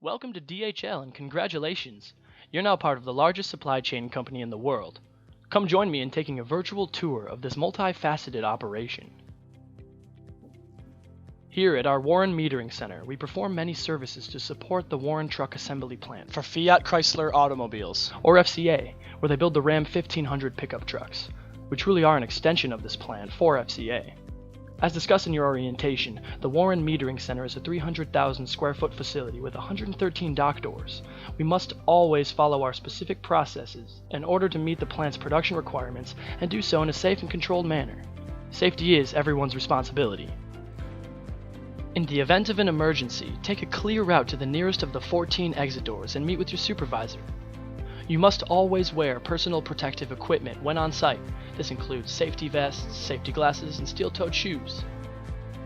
Welcome to DHL and congratulations! You're now part of the largest supply chain company in the world. Come join me in taking a virtual tour of this multifaceted operation. Here at our Warren Metering Center, we perform many services to support the Warren Truck Assembly Plant for Fiat Chrysler Automobiles, or FCA, where they build the Ram 1500 pickup trucks. We truly are an extension of this plant for FCA. As discussed in your orientation, the Warren Metering Center is a 300,000 square foot facility with 113 dock doors. We must always follow our specific processes in order to meet the plant's production requirements and do so in a safe and controlled manner. Safety is everyone's responsibility. In the event of an emergency, take a clear route to the nearest of the 14 exit doors and meet with your supervisor. You must always wear personal protective equipment when on site. This includes safety vests, safety glasses, and steel-toed shoes.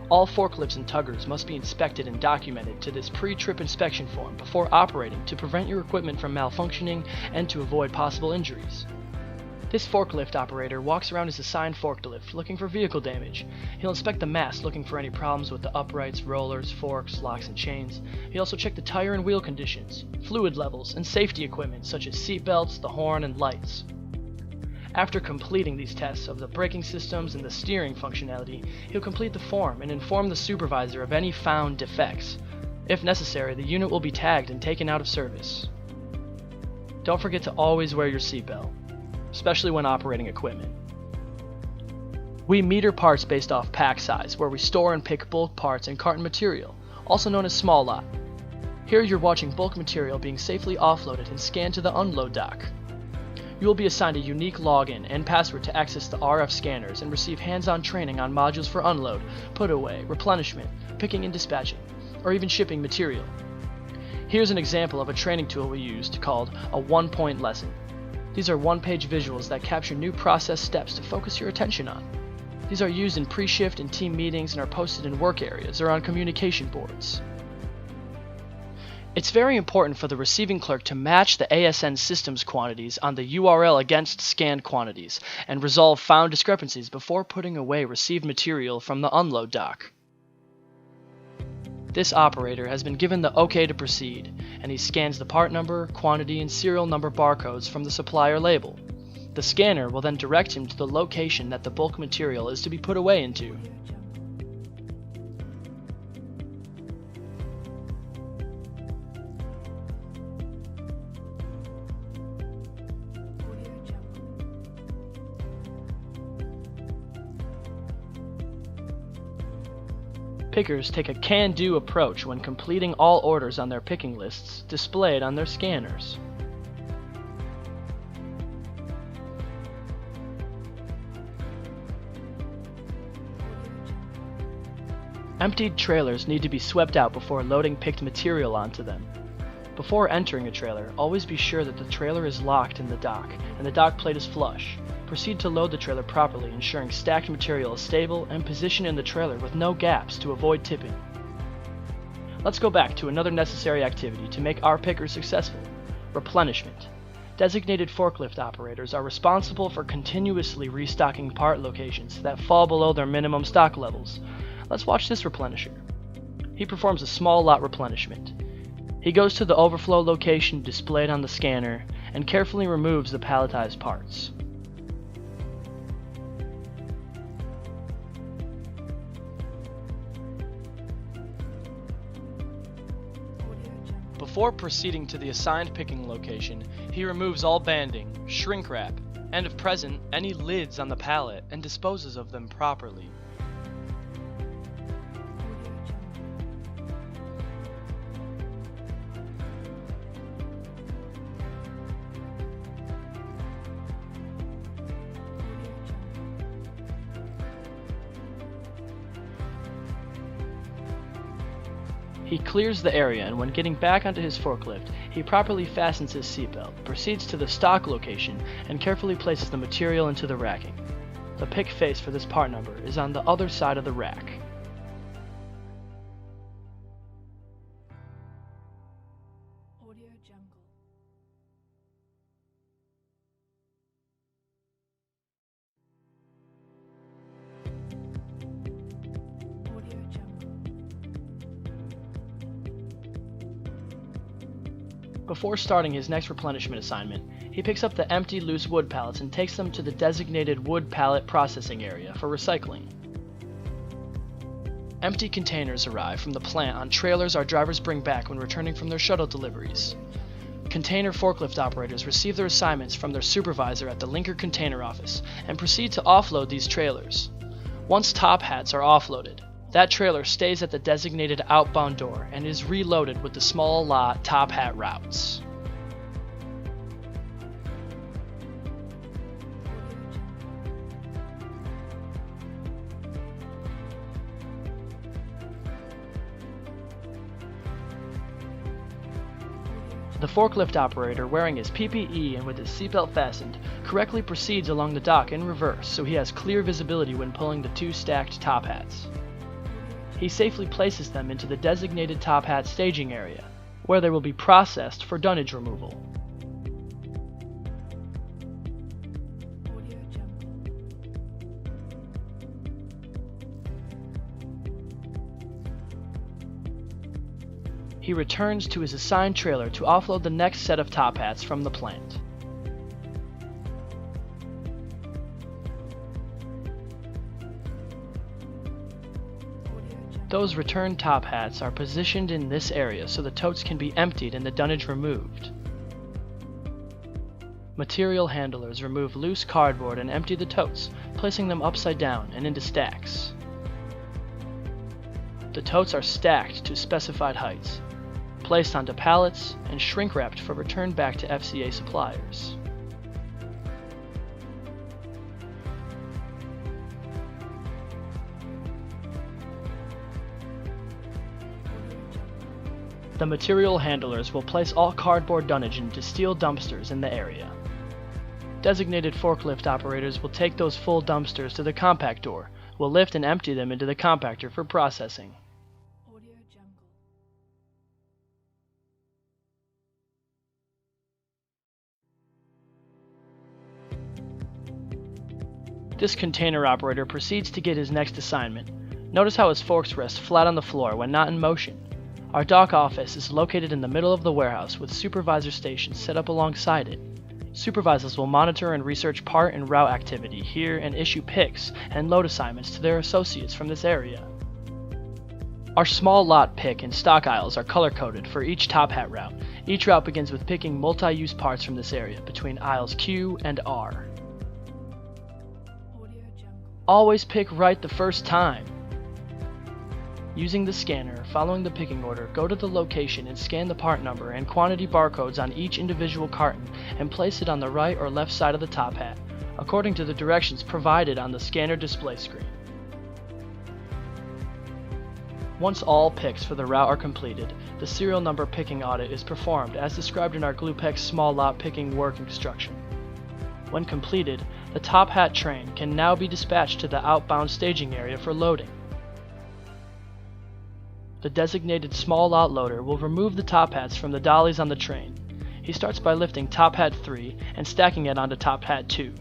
All forklifts and tuggers must be inspected and documented to this pre-trip inspection form before operating to prevent your equipment from malfunctioning and to avoid possible injuries. This forklift operator walks around his assigned forklift looking for vehicle damage. He'll inspect the mast looking for any problems with the uprights, rollers, forks, locks, and chains. He'll also check the tire and wheel conditions, fluid levels, and safety equipment such as seat belts, the horn, and lights. After completing these tests of the braking systems and the steering functionality, he'll complete the form and inform the supervisor of any found defects. If necessary, the unit will be tagged and taken out of service. Don't forget to always wear your seatbelt, especially when operating equipment. We meter parts based off pack size, where we store and pick bulk parts and carton material, also known as small lot. Here you're watching bulk material being safely offloaded and scanned to the unload dock. You will be assigned a unique login and password to access the RF scanners and receive hands-on training on modules for unload, put away, replenishment, picking and dispatching, or even shipping material. Here's an example of a training tool we used called a one-point lesson. These are one-page visuals that capture new process steps to focus your attention on. These are used in pre-shift and team meetings and are posted in work areas or on communication boards. It's very important for the receiving clerk to match the ASN systems quantities on the URL against scanned quantities and resolve found discrepancies before putting away received material from the unload dock. This operator has been given the OK to proceed, and he scans the part number, quantity, and serial number barcodes from the supplier label. The scanner will then direct him to the location that the bulk material is to be put away into. Pickers take a can-do approach when completing all orders on their picking lists displayed on their scanners. Emptied trailers need to be swept out before loading picked material onto them. Before entering a trailer, always be sure that the trailer is locked in the dock and the dock plate is flush. Proceed to load the trailer properly, ensuring stacked material is stable and positioned in the trailer with no gaps to avoid tipping. Let's go back to another necessary activity to make our picker successful: replenishment. Designated forklift operators are responsible for continuously restocking part locations that fall below their minimum stock levels. Let's watch this replenisher. He performs a small lot replenishment. He goes to the overflow location displayed on the scanner and carefully removes the palletized parts. Before proceeding to the assigned picking location, he removes all banding, shrink wrap, and if present, any lids on the pallet and disposes of them properly. He clears the area, and when getting back onto his forklift, he properly fastens his seatbelt, proceeds to the stock location, and carefully places the material into the racking. The pick face for this part number is on the other side of the rack. Before starting his next replenishment assignment, he picks up the empty loose wood pallets and takes them to the designated wood pallet processing area for recycling. Empty containers arrive from the plant on trailers our drivers bring back when returning from their shuttle deliveries. Container forklift operators receive their assignments from their supervisor at the linker container office and proceed to offload these trailers. Once top hats are offloaded, that trailer stays at the designated outbound door and is reloaded with the small lot top hat routes. The forklift operator, wearing his PPE and with his seatbelt fastened, correctly proceeds along the dock in reverse so he has clear visibility when pulling the two stacked top hats. He safely places them into the designated top hat staging area, where they will be processed for dunnage removal. He returns to his assigned trailer to offload the next set of top hats from the plant. Those returned top hats are positioned in this area so the totes can be emptied and the dunnage removed. Material handlers remove loose cardboard and empty the totes, placing them upside down and into stacks. The totes are stacked to specified heights, placed onto pallets, and shrink wrapped for return back to FCA suppliers. The material handlers will place all cardboard dunnage into steel dumpsters in the area. Designated forklift operators will take those full dumpsters to the compact door, will lift and empty them into the compactor for processing. This container operator proceeds to get his next assignment. Notice how his forks rest flat on the floor when not in motion. Our dock office is located in the middle of the warehouse with supervisor stations set up alongside it. Supervisors will monitor and research part and route activity here and issue picks and load assignments to their associates from this area. Our small lot pick and stock aisles are color-coded for each top hat route. Each route begins with picking multi-use parts from this area between aisles Q and R. Always pick right the first time. Using the scanner, following the picking order, go to the location and scan the part number and quantity barcodes on each individual carton and place it on the right or left side of the top hat, according to the directions provided on the scanner display screen. Once all picks for the route are completed, the serial number picking audit is performed as described in our GluePEX small lot picking work instruction. When completed, the top hat train can now be dispatched to the outbound staging area for loading. The designated small lot loader will remove the top hats from the dollies on the train. He starts by lifting top hat 3 and stacking it onto top hat 2.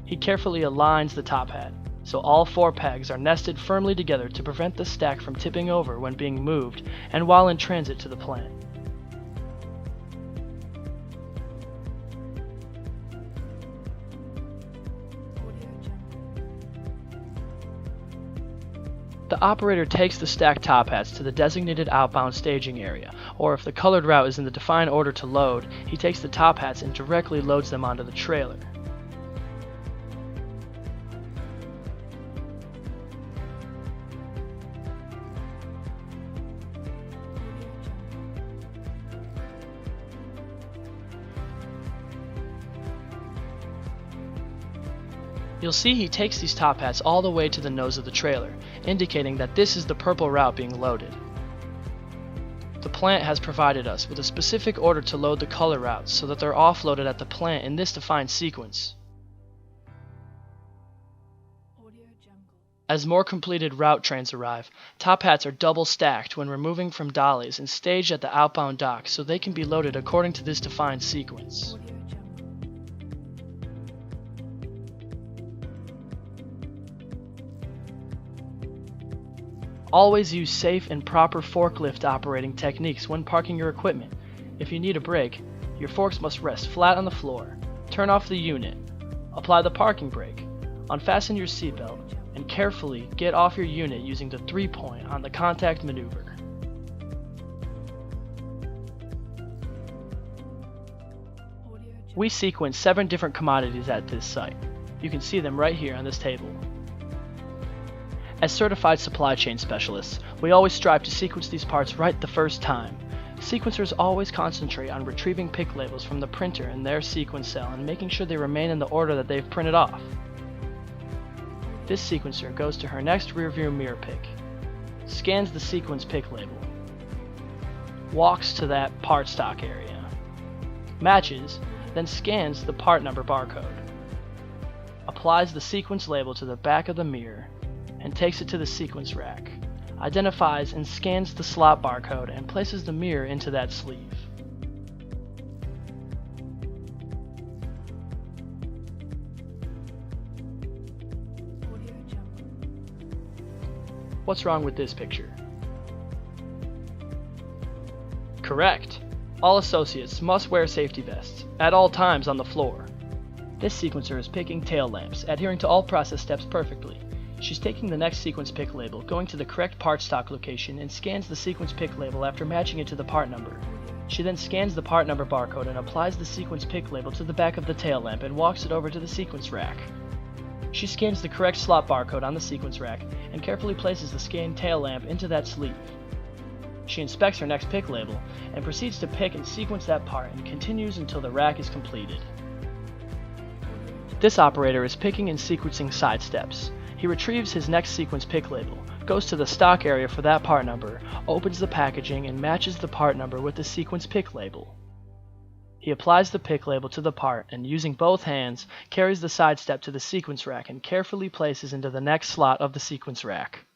He carefully aligns the top hat, so all 4 pegs are nested firmly together to prevent the stack from tipping over when being moved and while in transit to the plant. The operator takes the stacked top hats to the designated outbound staging area, or if the colored route is in the defined order to load, he takes the top hats and directly loads them onto the trailer. You'll see he takes these top hats all the way to the nose of the trailer, indicating that this is the purple route being loaded. The plant has provided us with a specific order to load the color routes so that they're offloaded at the plant in this defined sequence. As more completed route trains arrive, top hats are double stacked when removing from dollies and staged at the outbound dock so they can be loaded according to this defined sequence. Always use safe and proper forklift operating techniques when parking your equipment. If you need a brake, your forks must rest flat on the floor. Turn off the unit. Apply the parking brake. Unfasten your seatbelt and carefully get off your unit using the 3-point on the contact maneuver. We sequence 7 different commodities at this site. You can see them right here on this table. As certified supply chain specialists, we always strive to sequence these parts right the first time. Sequencers always concentrate on retrieving pick labels from the printer in their sequence cell and making sure they remain in the order that they've printed off. This sequencer goes to her next rearview mirror pick, scans the sequence pick label, walks to that part stock area, matches, then scans the part number barcode, applies the sequence label to the back of the mirror, and takes it to the sequence rack, identifies and scans the slot barcode and places the mirror into that sleeve. What's wrong with this picture? Correct! All associates must wear safety vests at all times on the floor. This sequencer is picking tail lamps, adhering to all process steps perfectly. She's taking the next sequence pick label, going to the correct part stock location, and scans the sequence pick label after matching it to the part number. She then scans the part number barcode and applies the sequence pick label to the back of the tail lamp and walks it over to the sequence rack. She scans the correct slot barcode on the sequence rack and carefully places the scanned tail lamp into that sleeve. She inspects her next pick label and proceeds to pick and sequence that part and continues until the rack is completed. This operator is picking and sequencing side steps. He retrieves his next sequence pick label, goes to the stock area for that part number, opens the packaging and matches the part number with the sequence pick label. He applies the pick label to the part and, using both hands, carries the side step to the sequence rack and carefully places into the next slot of the sequence rack.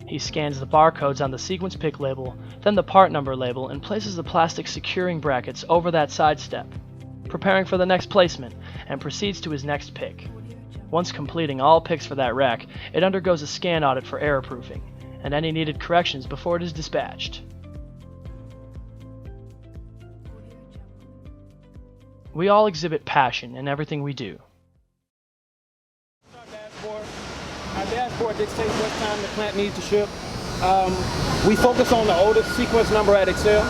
He scans the barcodes on the sequence pick label, then the part number label, and places the plastic securing brackets over that side step, preparing for the next placement, and proceeds to his next pick. Once completing all picks for that rack, it undergoes a scan audit for error proofing, and any needed corrections before it is dispatched. We all exhibit passion in everything we do. Our dashboard dictates what time the plant needs to ship. We focus on the oldest sequence number at Exel,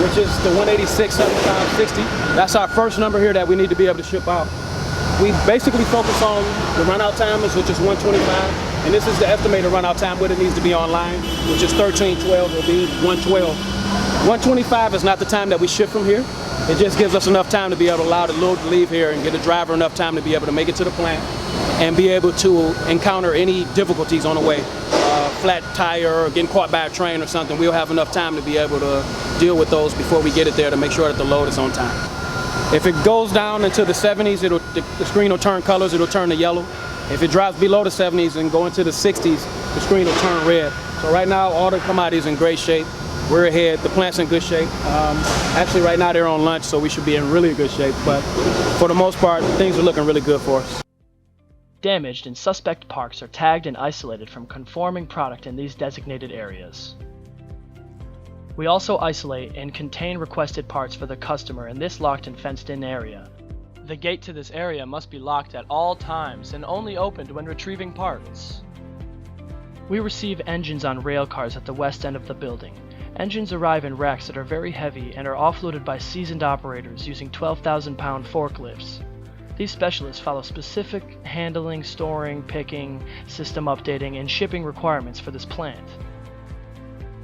which is the 1867560. That's our first number here that we need to be able to ship out. We basically focus on the runout timers, which is 125, and this is the estimated runout time when it needs to be online, which is 1312, will be 112. 125 is not the time that we ship from here. It just gives us enough time to be able to allow the load to leave here and get the driver enough time to be able to make it to the plant and be able to encounter any difficulties on the way. Flat tire or getting caught by a train or something, we'll have enough time to be able to deal with those before we get it there to make sure that the load is on time. If it goes down into the 70s, the screen will turn colors, it'll turn to yellow. If it drops below the 70s and go into the 60s, the screen will turn red. So right now, all the commodities in great shape. We're ahead, the plant's in good shape. Actually right now they're on lunch, so we should be in really good shape, but for the most part, things are looking really good for us. Damaged and suspect parts are tagged and isolated from conforming product in these designated areas. We also isolate and contain requested parts for the customer in this locked and fenced-in area. The gate to this area must be locked at all times and only opened when retrieving parts. We receive engines on rail cars at the west end of the building. Engines arrive in racks that are very heavy and are offloaded by seasoned operators using 12,000-pound forklifts. These specialists follow specific handling, storing, picking, system updating, and shipping requirements for this plant.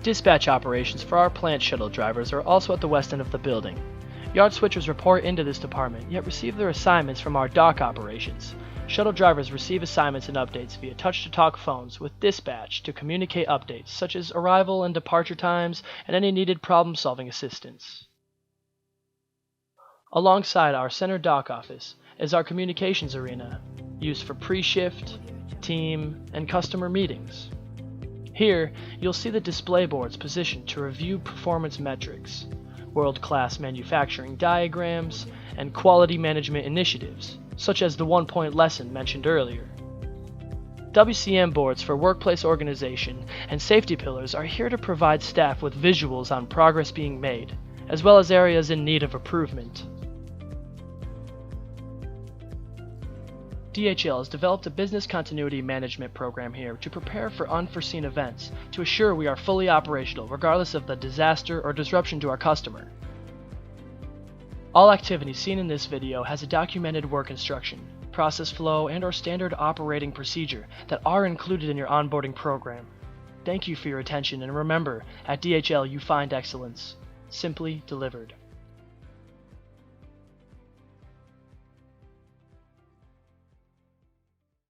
Dispatch operations for our plant shuttle drivers are also at the west end of the building. Yard switchers report into this department, yet receive their assignments from our dock operations. Shuttle drivers receive assignments and updates via touch-to-talk phones with dispatch to communicate updates such as arrival and departure times and any needed problem-solving assistance. Alongside our center dock office is our communications arena, used for pre-shift, team, and customer meetings. Here, you'll see the display boards positioned to review performance metrics, world-class manufacturing diagrams, and quality management initiatives, such as the one-point lesson mentioned earlier. WCM boards for workplace organization and safety pillars are here to provide staff with visuals on progress being made, as well as areas in need of improvement. DHL has developed a business continuity management program here to prepare for unforeseen events to assure we are fully operational regardless of the disaster or disruption to our customer. All activity seen in this video has a documented work instruction, process flow, and/or standard operating procedure that are included in your onboarding program. Thank you for your attention, and remember, at DHL you find excellence, simply delivered.